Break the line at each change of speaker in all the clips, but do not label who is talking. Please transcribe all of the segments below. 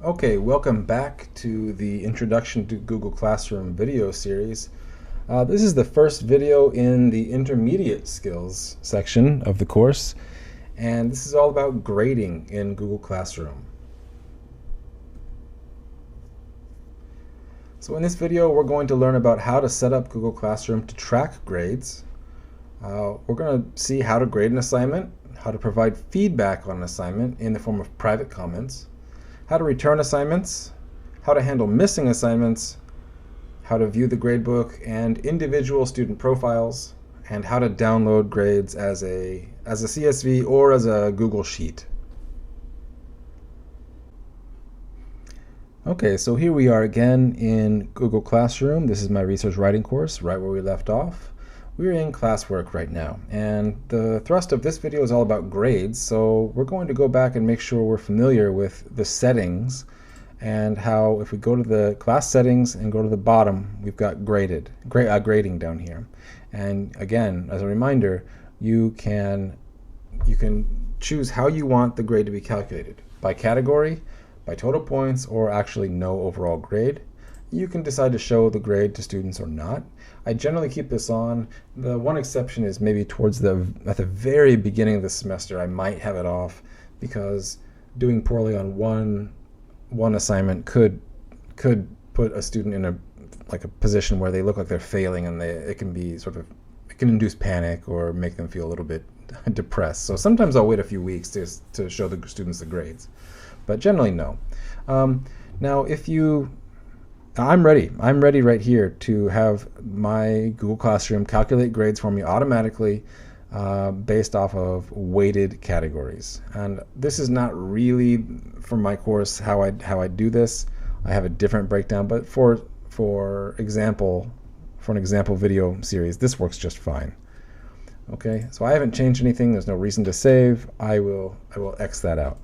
Okay, welcome back to the Introduction to Google Classroom video series. This is the first video in the intermediate skills section of the course, and this is all about grading in Google Classroom. So in this video, we're going to learn about how to set up Google Classroom to track grades. We're going to see how to grade an assignment, how to provide feedback on an assignment in the form of private comments, how to return assignments, how to handle missing assignments, how to view the gradebook and individual student profiles, and how to download grades as a CSV or as a Google Sheet. Okay, so here we are again in Google Classroom. This is my research writing course, right where we left off. We're in classwork right now, and the thrust of this video is all about grades, so we're going to go back and make sure we're familiar with the settings and how if we go to the class settings and go to the bottom, we've got grading down here. And again, as a reminder, you can choose how you want the grade to be calculated, by category, by total points, or actually no overall grade. You can decide to show the grade to students or not. I generally keep this on. The one exception is maybe at the very beginning of the semester, I might have it off because doing poorly on one assignment could put a student in a position where they look like they're failing, and it can induce panic or make them feel a little bit depressed. So sometimes I'll wait a few weeks to show the students the grades, but generally no. Now I'm ready right here to have my Google Classroom calculate grades for me automatically based off of weighted categories. And this is not really for my course how I do this. I have a different breakdown, but for an example video series, this works just fine. Okay, so I haven't changed anything. There's no reason to save. I will X that out.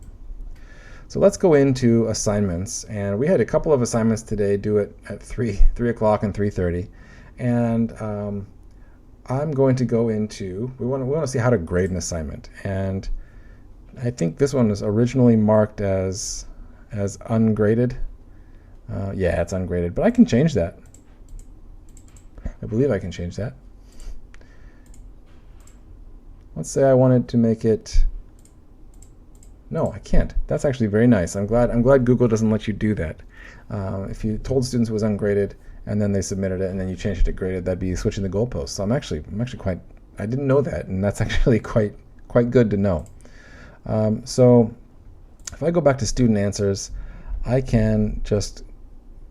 So let's go into assignments, and we had a couple of assignments today due at 3 o'clock and 3:30, and I'm going to go into, we want to see how to grade an assignment, and I think this one was originally marked as ungraded. Yeah, it's ungraded, but I can change that. I believe I can change that. Let's say I wanted to make it. No, I can't. That's actually very nice. I'm glad Google doesn't let you do that. If you told students it was ungraded and then they submitted it and then you changed it to graded, that'd be switching the goalposts. So I'm actually quite. I didn't know that, and that's actually quite good to know. So if I go back to student answers, I can just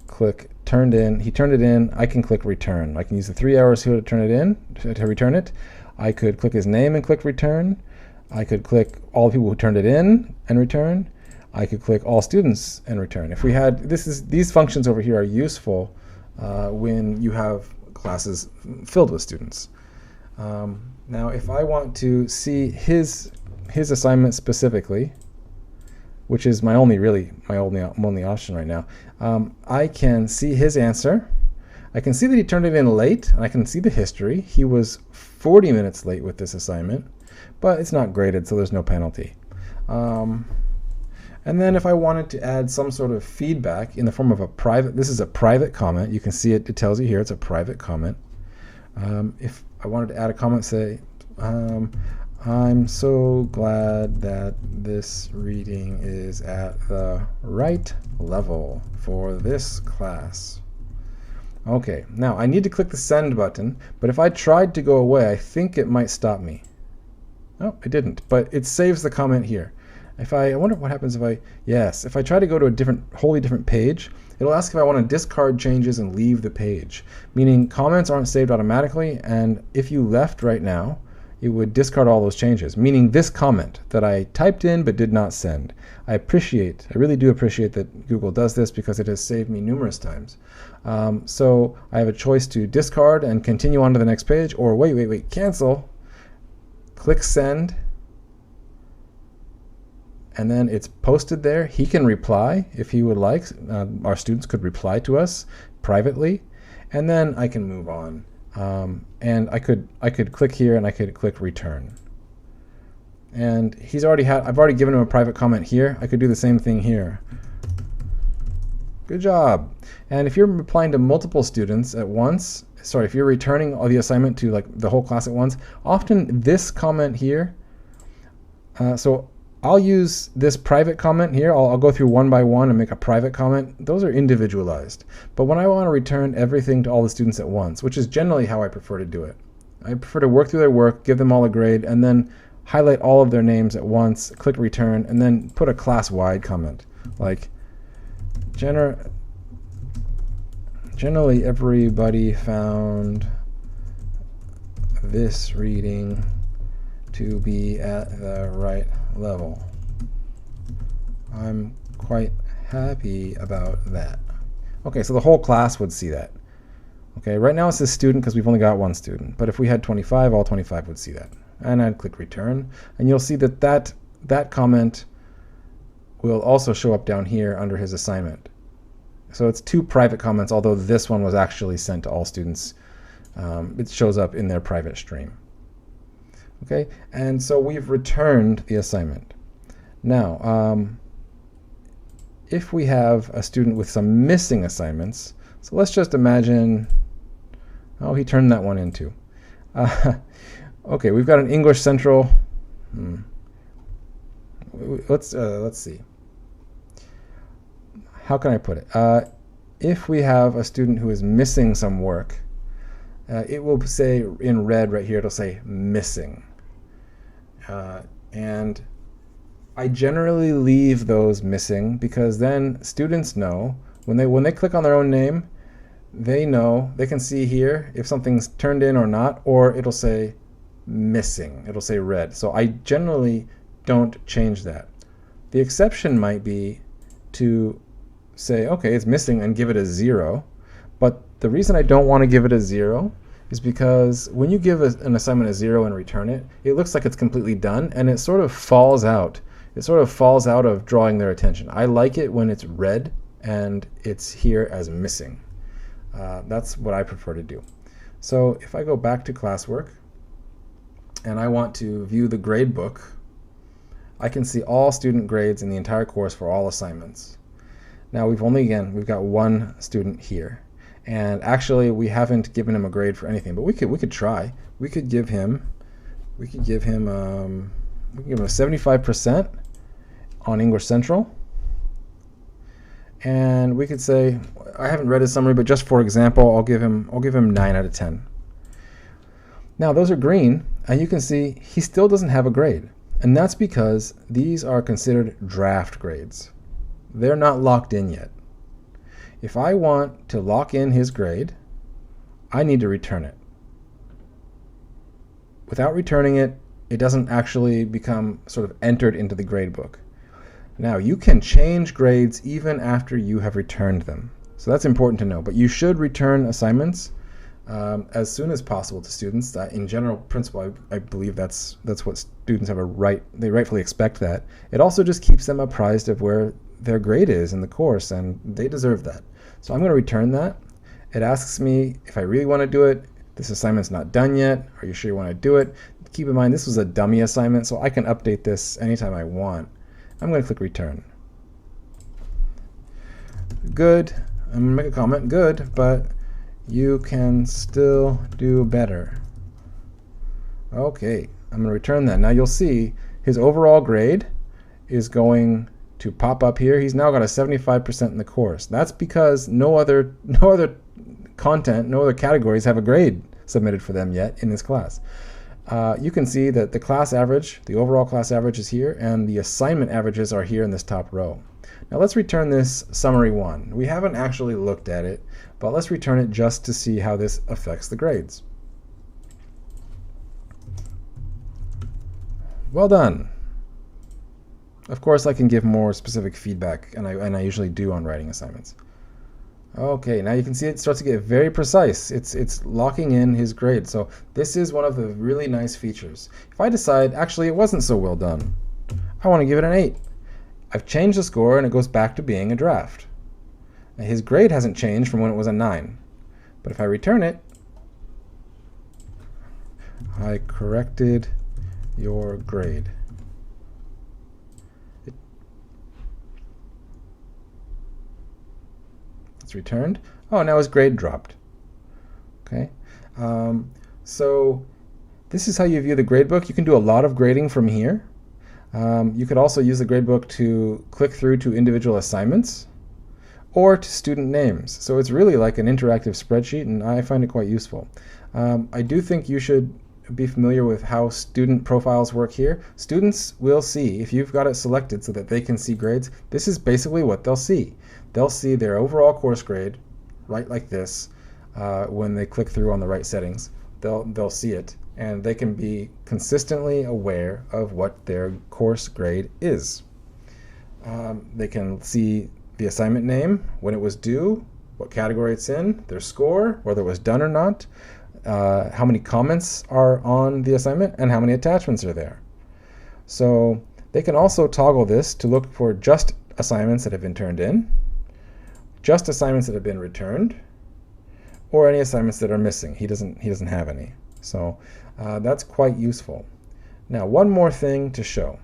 click turned in. He turned it in. I can click return. I can use the 3 arrows here to turn it in to return it. I could click his name and click return. I could click all the people who turned it in and return. I could click all students and return. If we had these functions over here are useful when you have classes filled with students. Now, if I want to see his assignment specifically, which is my only option right now, I can see his answer. I can see that he turned it in late, and I can see the history. He was 40 minutes late with this assignment, but it's not graded, so there's no penalty. And then if I wanted to add some sort of feedback in the form of this is a private comment. You can see it tells you here it's a private comment. If I wanted to add a comment, say, I'm so glad that this reading is at the right level for this class. Okay, now I need to click the send button, but if I tried to go away, I think it might stop me. Oh, it didn't, but it saves the comment here. I wonder what happens if I try to go to a wholly different page, it'll ask if I want to discard changes and leave the page, meaning comments aren't saved automatically, and if you left right now, it would discard all those changes, meaning this comment that I typed in but did not send. I really do appreciate that Google does this because it has saved me numerous times. So I have a choice to discard and continue on to the next page, or wait, cancel. Click send, and then it's posted there. He can reply if he would like. Our students could reply to us privately, and then I can move on. And I could click here and I could click return. And I've already given him a private comment here. I could do the same thing here. Good job. And if you're replying to multiple students at once, sorry, if you're returning all the assignment to like the whole class at once, often this comment here, so I'll use this private comment here. I'll go through one by one and make a private comment. Those are individualized. But when I want to return everything to all the students at once, which is generally how I prefer to do it, I prefer to work through their work, give them all a grade, and then highlight all of their names at once, click return, and then put a class-wide comment. Like, generally everybody found this reading to be at the right level. I'm quite happy about that. Okay, so the whole class would see that. Okay, right now it says student because we've only got one student, but if we had 25, all 25 would see that. And I'd click return, and you'll see that that comment will also show up down here under his assignment. So it's two private comments, although this one was actually sent to all students. It shows up in their private stream. Okay, and so we've returned the assignment. Now, if we have a student with some missing assignments, so let's just imagine, oh, he turned that one in too. Okay, we've got an English Central. Let's see. How can I put it? If we have a student who is missing some work, it will say in red right here, it'll say missing. And I generally leave those missing because then students know when they click on their own name, they know, they can see here if something's turned in or not, or it'll say missing, it'll say red. So I generally don't change that. The exception might be to say, okay, it's missing and give it a 0. But the reason I don't want to give it a 0 is because when you give an assignment a 0 and return it, it looks like it's completely done and it sort of falls out. It sort of falls out of drawing their attention. I like it when it's red and it's here as missing. That's what I prefer to do. So if I go back to classwork and I want to view the grade book, I can see all student grades in the entire course for all assignments. Now we've got one student here, and actually we haven't given him a grade for anything, but we could try. We could give him a 75% on English Central, and we could say, I haven't read his summary, but just for example, I'll give him 9 out of 10. Now those are green, and you can see he still doesn't have a grade, and that's because these are considered draft grades. They're not locked in yet. If I want to lock in his grade, I need to return it. Without returning it, it doesn't actually become sort of entered into the grade book. Now, you can change grades even after you have returned them. So that's important to know. But you should return assignments as soon as possible to students. In general principle, I believe that's what students have a right. They rightfully expect that. It also just keeps them apprised of where their grade is in the course, and they deserve that. So I'm going to return that. It asks me if I really want to do it. This assignment's not done yet. Are you sure you want to do it? Keep in mind, this was a dummy assignment, so I can update this anytime I want. I'm going to click return. Good. I'm going to make a comment. Good, but you can still do better. Okay, I'm going to return that. Now you'll see his overall grade is going to pop up here. He's now got a 75% in the course. That's because no other content, no other categories have a grade submitted for them yet in this class. You can see that the class average, the overall class average is here, and the assignment averages are here in this top row. Now let's return this summary 1. We haven't actually looked at it, but let's return it just to see how this affects the grades. Well done. Of course, I can give more specific feedback, and I usually do on writing assignments. Okay, now you can see it starts to get very precise. It's locking in his grade. So this is one of the really nice features. If I decide, actually, it wasn't so well done, I want to give it an 8. I've changed the score, and it goes back to being a draft. Now, his grade hasn't changed from when it was a 9. But if I return it, I corrected your grade. It's returned. Oh, now his grade dropped. Okay. So this is how you view the gradebook. You can do a lot of grading from here. You could also use the gradebook to click through to individual assignments or to student names. So it's really like an interactive spreadsheet, and I find it quite useful. I do think you should be familiar with how student profiles work here. Students will see, if you've got it selected so that they can see grades, this is basically what they'll see. They'll see their overall course grade, right like this, when they click through on the right settings. They'll see it, and they can be consistently aware of what their course grade is. They can see the assignment name, when it was due, what category it's in, their score, whether it was done or not, how many comments are on the assignment, and how many attachments are there. So they can also toggle this to look for just assignments that have been turned in, just assignments that have been returned, or any assignments that are missing. He doesn't have any. So that's quite useful. Now, one more thing to show.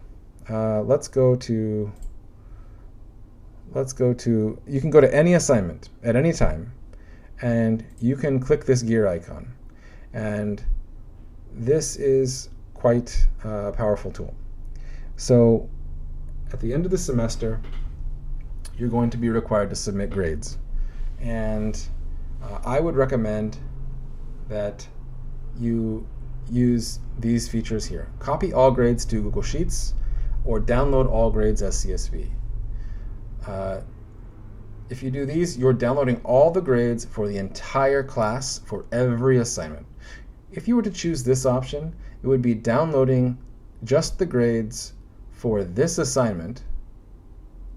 Let's go to, you can go to any assignment at any time, and you can click this gear icon. And this is quite a powerful tool. So at the end of the semester, you're going to be required to submit grades. And I would recommend that you use these features here. Copy all grades to Google Sheets or download all grades as CSV. If you do these, you're downloading all the grades for the entire class for every assignment. If you were to choose this option, it would be downloading just the grades for this assignment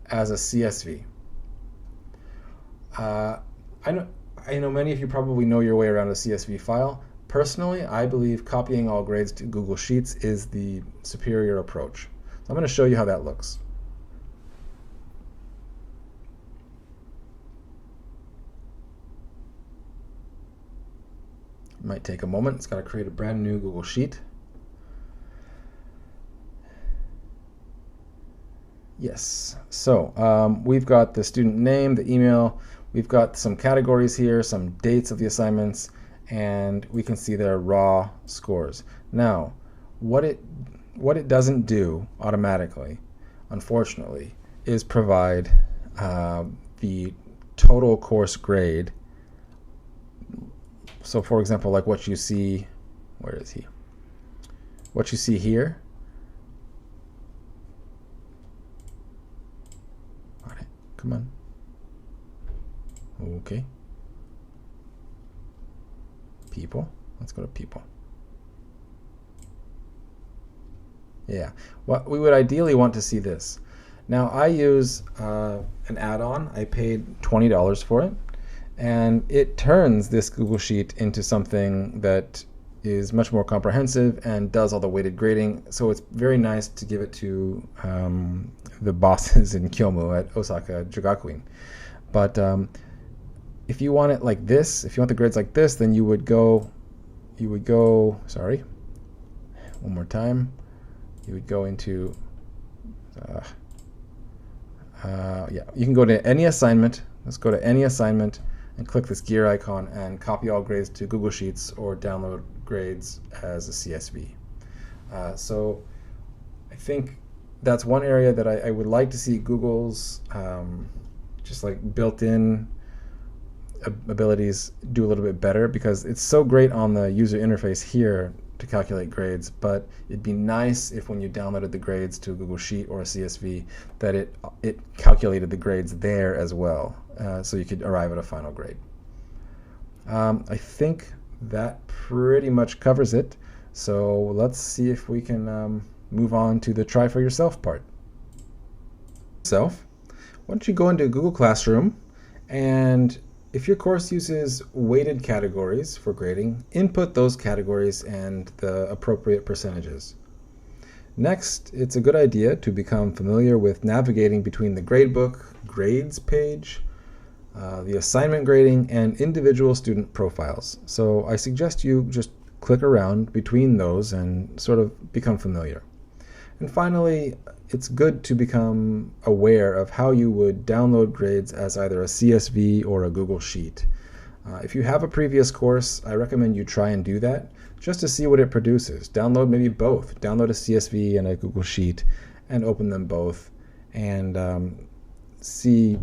as a CSV. I know many of you probably know your way around a CSV file. Personally, I believe copying all grades to Google Sheets is the superior approach. So I'm going to show you how that looks. It might take a moment. It's got to create a brand new Google Sheet. Yes, so we've got the student name, the email, we've got some categories here, some dates of the assignments, and we can see their raw scores. Now, what it doesn't do automatically, unfortunately, is provide the total course grade. So for example, like what you see, where is he? What you see here. All right, come on. Okay. People. Let's go to people. Yeah. What we would ideally want to see this. Now I use an add-on. I paid $20 for it, and it turns this Google Sheet into something that is much more comprehensive and does all the weighted grading. So it's very nice to give it to the bosses in Kyomu at Osaka Jogakuin. But if you want it like this, if you want the grades like this, then you would go, sorry, one more time. You would go into, yeah, you can go to any assignment. Let's go to any assignment and click this gear icon and copy all grades to Google Sheets or download grades as a CSV. So I think that's one area that I would like to see Google's just like built-in abilities do a little bit better, because it's so great on the user interface here to calculate grades, but it'd be nice if when you downloaded the grades to a Google Sheet or a CSV that it calculated the grades there as well, so you could arrive at a final grade. I think that pretty much covers it, so let's see if we can move on to the try for yourself part. Why don't you go into Google Classroom, and if your course uses weighted categories for grading, input those categories and the appropriate percentages. Next, it's a good idea to become familiar with navigating between the gradebook grades page, the assignment grading, and individual student profiles. So I suggest you just click around between those and sort of become familiar. And finally, it's good to become aware of how you would download grades as either a CSV or a Google Sheet. If you have a previous course, I recommend you try and do that just to see what it produces. Download maybe both. Download a CSV and a Google Sheet and open them both and see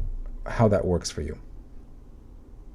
how that works for you.